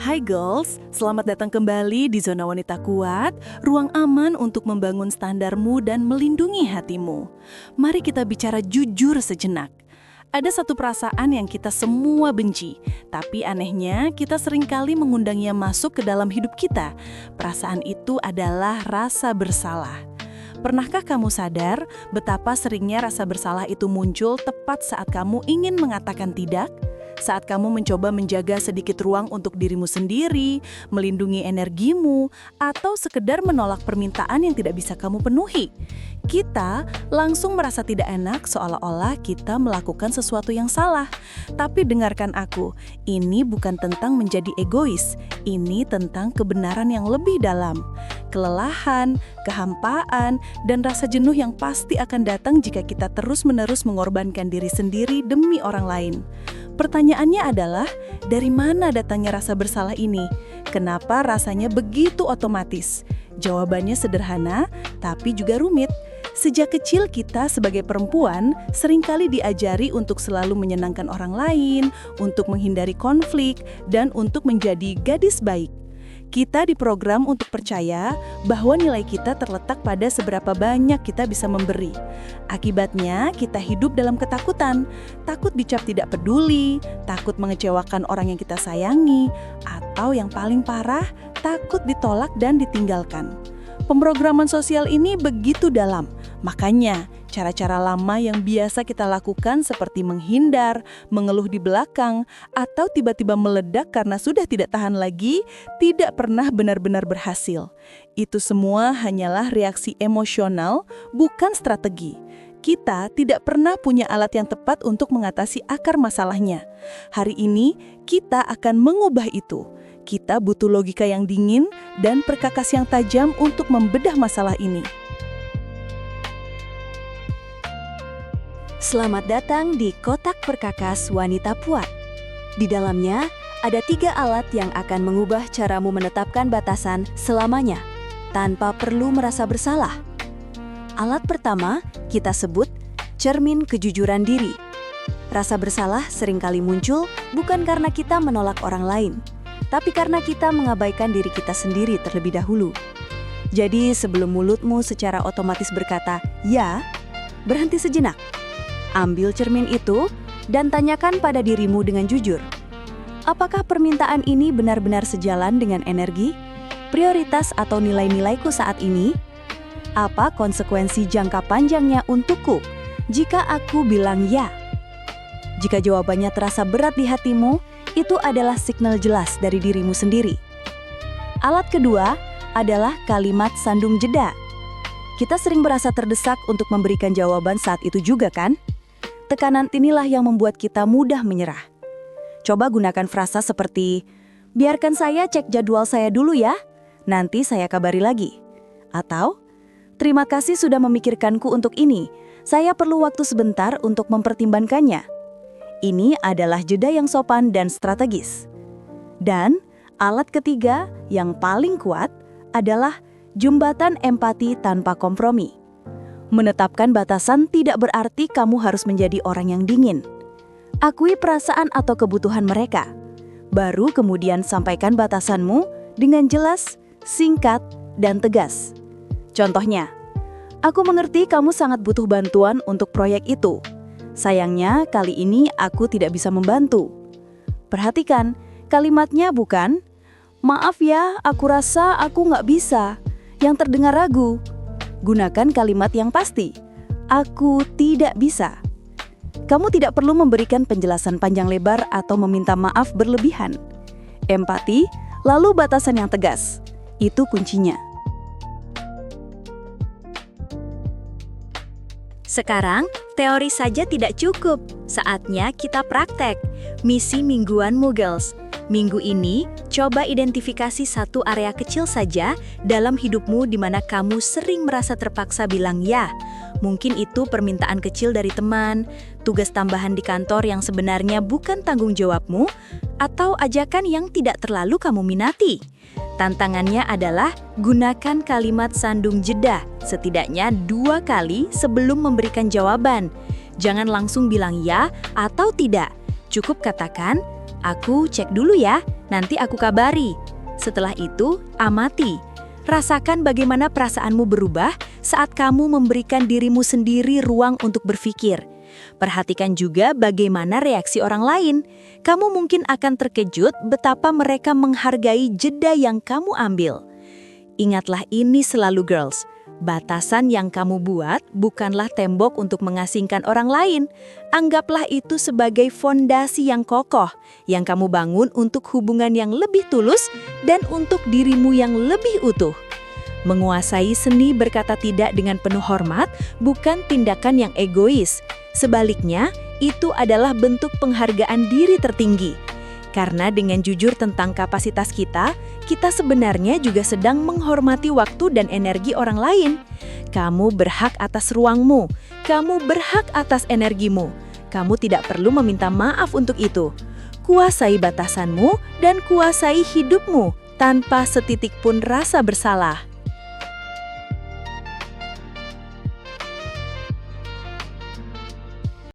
Hai girls, selamat datang kembali di Zona Wanita Kuat, ruang aman untuk membangun standarmu dan melindungi hatimu. Mari kita bicara jujur sejenak. Ada satu perasaan yang kita semua benci, tapi anehnya kita seringkali mengundangnya masuk ke dalam hidup kita. Perasaan itu adalah rasa bersalah. Pernahkah kamu sadar betapa seringnya rasa bersalah itu muncul tepat saat kamu ingin mengatakan tidak? Saat kamu mencoba menjaga sedikit ruang untuk dirimu sendiri, melindungi energimu, atau sekedar menolak permintaan yang tidak bisa kamu penuhi. Kita langsung merasa tidak enak seolah-olah kita melakukan sesuatu yang salah. Tapi dengarkan aku, ini bukan tentang menjadi egois, ini tentang kebenaran yang lebih dalam. Kelelahan, kehampaan, dan rasa jenuh yang pasti akan datang jika kita terus-menerus mengorbankan diri sendiri demi orang lain. Pertanyaannya adalah, dari mana datangnya rasa bersalah ini? Kenapa rasanya begitu otomatis? Jawabannya sederhana, tapi juga rumit. Sejak kecil kita sebagai perempuan seringkali diajari untuk selalu menyenangkan orang lain, untuk menghindari konflik, dan untuk menjadi gadis baik. Kita diprogram untuk percaya bahwa nilai kita terletak pada seberapa banyak kita bisa memberi. Akibatnya, kita hidup dalam ketakutan, takut dicap tidak peduli, takut mengecewakan orang yang kita sayangi, atau yang paling parah, takut ditolak dan ditinggalkan. Pemrograman sosial ini begitu dalam, makanya cara-cara lama yang biasa kita lakukan seperti menghindar, mengeluh di belakang, atau tiba-tiba meledak karena sudah tidak tahan lagi, tidak pernah benar-benar berhasil. Itu semua hanyalah reaksi emosional, bukan strategi. Kita tidak pernah punya alat yang tepat untuk mengatasi akar masalahnya. Hari ini, kita akan mengubah itu. Kita butuh logika yang dingin dan perkakas yang tajam untuk membedah masalah ini. Selamat datang di Kotak Perkakas Wanita Puat. Di dalamnya ada 3 alat yang akan mengubah caramu menetapkan batasan selamanya, tanpa perlu merasa bersalah. Alat pertama kita sebut cermin kejujuran diri. Rasa bersalah seringkali muncul bukan karena kita menolak orang lain, tapi karena kita mengabaikan diri kita sendiri terlebih dahulu. Jadi sebelum mulutmu secara otomatis berkata, "Ya," berhenti sejenak. Ambil cermin itu dan tanyakan pada dirimu dengan jujur. Apakah permintaan ini benar-benar sejalan dengan energi, prioritas atau nilai-nilaiku saat ini? Apa konsekuensi jangka panjangnya untukku jika aku bilang ya? Jika jawabannya terasa berat di hatimu, itu adalah signal jelas dari dirimu sendiri. Alat kedua adalah kalimat sandung jeda. Kita sering merasa terdesak untuk memberikan jawaban saat itu juga, kan? Tekanan inilah yang membuat kita mudah menyerah. Coba gunakan frasa seperti, "Biarkan saya cek jadwal saya dulu ya, nanti saya kabari lagi." Atau, "Terima kasih sudah memikirkanku untuk ini, saya perlu waktu sebentar untuk mempertimbangkannya." Ini adalah jeda yang sopan dan strategis. Dan alat ketiga yang paling kuat adalah jembatan empati tanpa kompromi. Menetapkan batasan tidak berarti kamu harus menjadi orang yang dingin. Akui perasaan atau kebutuhan mereka. Baru kemudian sampaikan batasanmu dengan jelas, singkat, dan tegas. Contohnya, "Aku mengerti kamu sangat butuh bantuan untuk proyek itu. Sayangnya, kali ini aku tidak bisa membantu." Perhatikan, kalimatnya bukan, "Maaf ya, aku rasa aku nggak bisa," yang terdengar ragu. Gunakan kalimat yang pasti, "Aku tidak bisa." Kamu tidak perlu memberikan penjelasan panjang lebar atau meminta maaf berlebihan. Empati, lalu batasan yang tegas. Itu kuncinya. Sekarang, teori saja tidak cukup. Saatnya kita praktek. Misi mingguanmu, girls. Minggu ini, coba identifikasi satu area kecil saja dalam hidupmu di mana kamu sering merasa terpaksa bilang ya. Mungkin itu permintaan kecil dari teman, tugas tambahan di kantor yang sebenarnya bukan tanggung jawabmu, atau ajakan yang tidak terlalu kamu minati. Tantangannya adalah gunakan kalimat sandung jeda setidaknya 2 kali sebelum memberikan jawaban. Jangan langsung bilang ya atau tidak. Cukup katakan, Aku cek dulu ya, nanti aku kabari. Setelah itu, amati. Rasakan bagaimana perasaanmu berubah saat kamu memberikan dirimu sendiri ruang untuk berpikir. Perhatikan juga bagaimana reaksi orang lain. Kamu mungkin akan terkejut betapa mereka menghargai jeda yang kamu ambil. Ingatlah ini selalu, girls. Batasan yang kamu buat bukanlah tembok untuk mengasingkan orang lain. Anggaplah itu sebagai fondasi yang kokoh yang kamu bangun untuk hubungan yang lebih tulus dan untuk dirimu yang lebih utuh. Menguasai seni berkata tidak dengan penuh hormat bukan tindakan yang egois. Sebaliknya, itu adalah bentuk penghargaan diri tertinggi. Karena dengan jujur tentang kapasitas kita sebenarnya juga sedang menghormati waktu dan energi orang lain. Kamu berhak atas ruangmu, kamu berhak atas energimu. Kamu tidak perlu meminta maaf untuk itu. Kuasai batasanmu dan kuasai hidupmu tanpa setitik pun rasa bersalah.